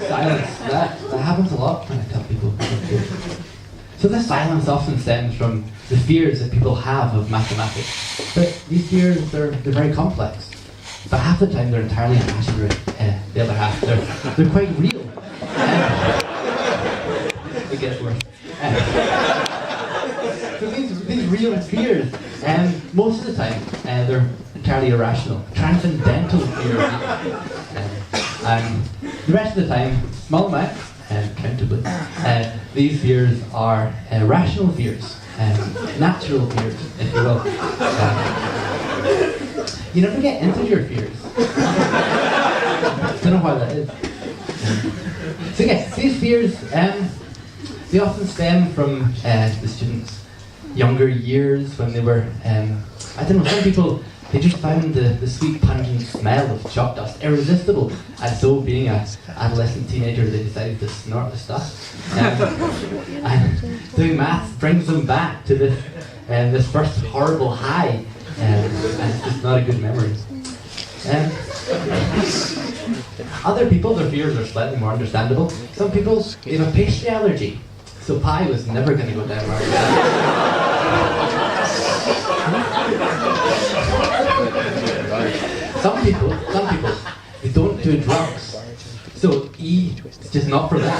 Silence. That happens a lot when I tell people. So this silence often stems from the fears that people have of mathematics. But these fears, they're very complex. But half the time they're entirely imaginary. The other half, they're quite real. It gets worse. So these real fears, most of the time, they're entirely irrational. Transcendental fears. And the rest of the time, small amounts, countably, these fears are rational fears, natural fears, if you will. You never get integer fears. Don't know why that is. So yes, these fears, they often stem from the students' younger years when they were, I don't know, some people, they just found the sweet pungent smell of chalk dust irresistible, and so being an adolescent teenager they decided to snort the stuff. And doing maths brings them back to this first horrible high, and it's just not a good memory. Other people, their fears are slightly more understandable. Some people, they have a pastry allergy, so pie was never going to go down right. Some people, they don't do drugs, so E is just not for them.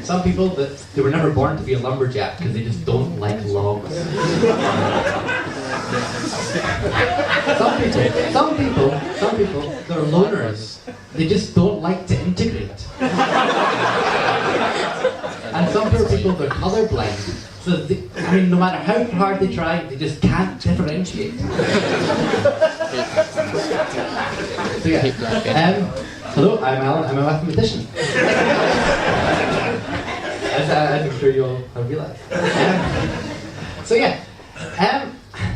Some people, they were never born to be a lumberjack because they just don't like logs. Some people, they're loners. They just don't like to integrate. And some poor people, they're colorblind. So, no matter how hard they try, they just can't differentiate. So yeah, hello, I'm Alan, I'm a mathematician. As I'm sure you all have realized. So yeah,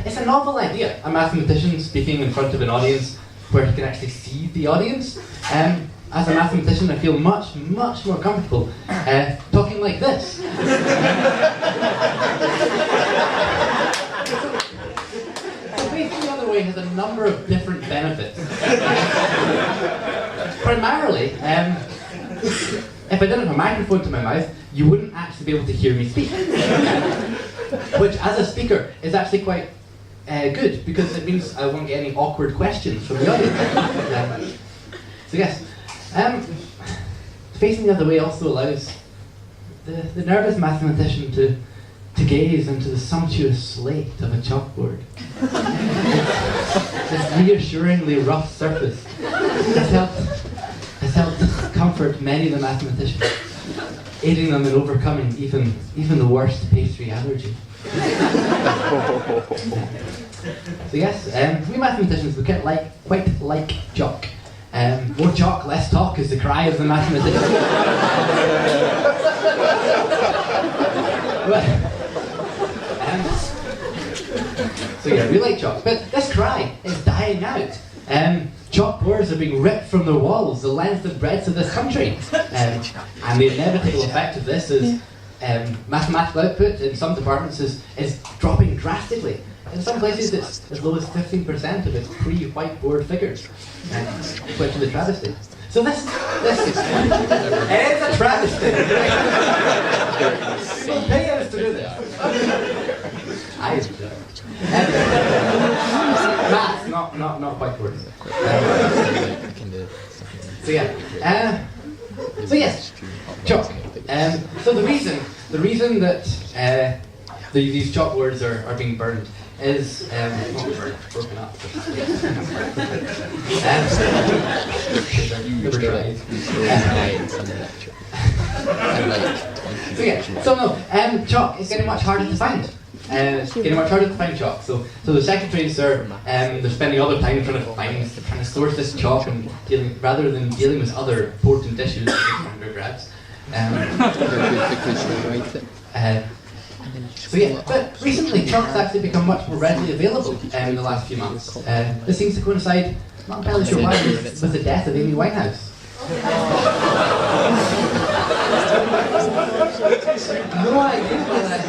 it's a novel idea, a mathematician speaking in front of an audience where he can actually see the audience. As a mathematician, I feel much more comfortable talking like this. So facing the other way has a number of different benefits. Primarily, if I didn't have a microphone to my mouth, you wouldn't actually be able to hear me speak. Which, as a speaker, is actually quite good, because it means I won't get any awkward questions from the audience. So yes. Facing the other way also allows the nervous mathematician to gaze into the sumptuous slate of a chalkboard. This reassuringly rough surface has helped comfort many of the mathematicians, aiding them in overcoming even the worst pastry allergy. So yes, we mathematicians, we quite like chalk. More chalk, less talk is the cry of the mathematician. So yeah, we like chalk, but this cry is dying out. Chalkboards are being ripped from their walls the length and breadth of this country. And the inevitable effect of this is mathematical output in some departments is dropping drastically. In some places it's as low as 15% of its pre-whiteboard figures, which is a travesty. So this is a travesty. Don't pay us to do this. I used to do it. Maths, not whiteboards. So yeah. So yes, chalk. So the reason that these chalkboards are being burned is broken up. Chalk is getting much harder to find. It's getting much harder to find chalk. So the secretaries are they're spending all their time trying to source this chalk and rather than dealing with other important issues like undergrads. So yeah, but recently chalk's actually become much more readily available in the last few months. This seems to coincide, not entirely sure why, with the death of Amy Winehouse. No idea why that's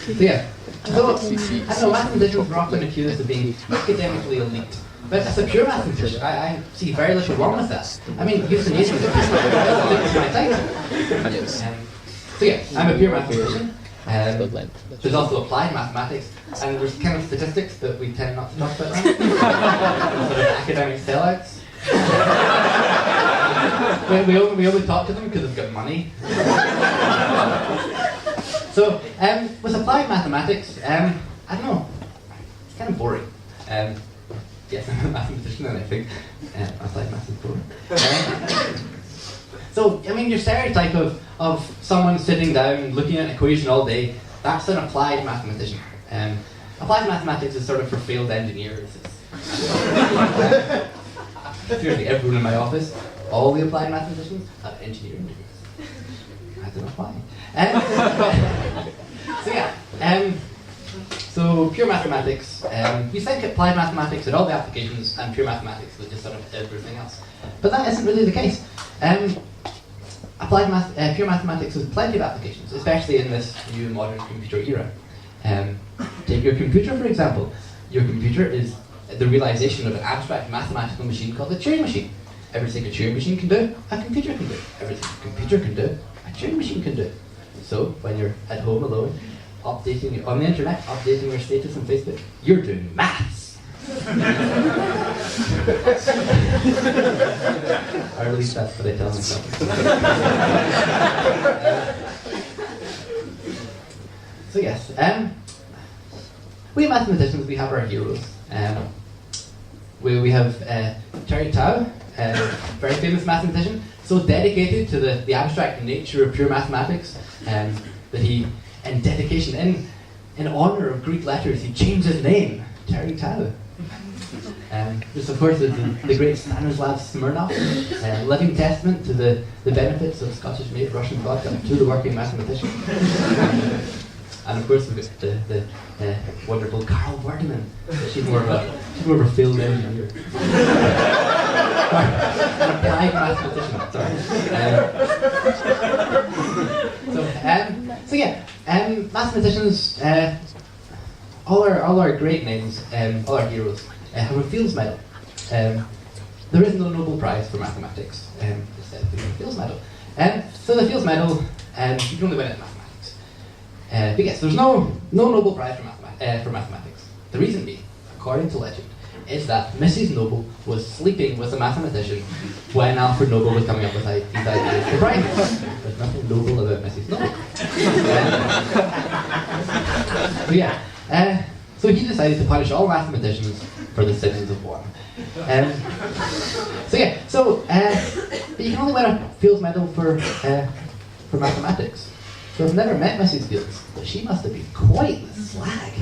so yeah, so I don't know, mathematicians are often accused of being academically elite. But as a pure mathematician, I see very little wrong with that. I mean, euthanasia is my title. So yeah, I'm a pure mathematician. There's also applied mathematics, and there's kind of statistics that we tend not to talk about now. Sort of academic sellouts. we only talk to them because they've got money. So, with applied mathematics, I don't know, it's kind of boring. Yes, I'm a mathematician, and I think applied maths is boring. So, I mean, your stereotype of someone sitting down looking at an equation all day, that's an applied mathematician. Applied mathematics is sort of for failed engineers. Seriously, everyone in my office, all the applied mathematicians have engineering degrees. I don't know why. So yeah, so pure mathematics, you think applied mathematics at all the applications and pure mathematics was just sort of everything else. But that isn't really the case. Pure mathematics has plenty of applications, especially in this new modern computer era. Take your computer, for example. Your computer is the realization of an abstract mathematical machine called a Turing machine. Everything a Turing machine can do, a computer can do. Everything a computer can do, a Turing machine can do. So, when you're at home alone, updating on the internet, updating your status on Facebook, you're doing maths. Or at least that's what I tell myself. So yes, we mathematicians, we have our heroes. We have Terry Tao, very famous mathematician, so dedicated to the abstract nature of pure mathematics that he, in dedication, in honor of Greek letters, he changed his name, Terry Tao. This, of course, is the great Stanislav Smirnov, living testament to the benefits of Scottish-made Russian vodka to the working mathematician. And of course, we've got the wonderful Carl Werdeman. She's more of a field engineer. An applied mathematician. Sorry. Mathematicians. All our great names, all our heroes, have a Fields Medal. There is no Nobel Prize for mathematics. Instead, there's a Fields Medal. So the Fields Medal, you can only win it in mathematics. But yes, there's no Nobel Prize for mathematics. The reason being, according to legend, is that Mrs. Noble was sleeping with a mathematician when Alfred Nobel was coming up with these ideas for prizes. There's nothing noble about Mrs. Noble. So he decided to punish all mathematicians for the sins of one. But you can only win a Fields Medal for mathematics. So I've never met Mrs. Fields, but she must have been quite the slag.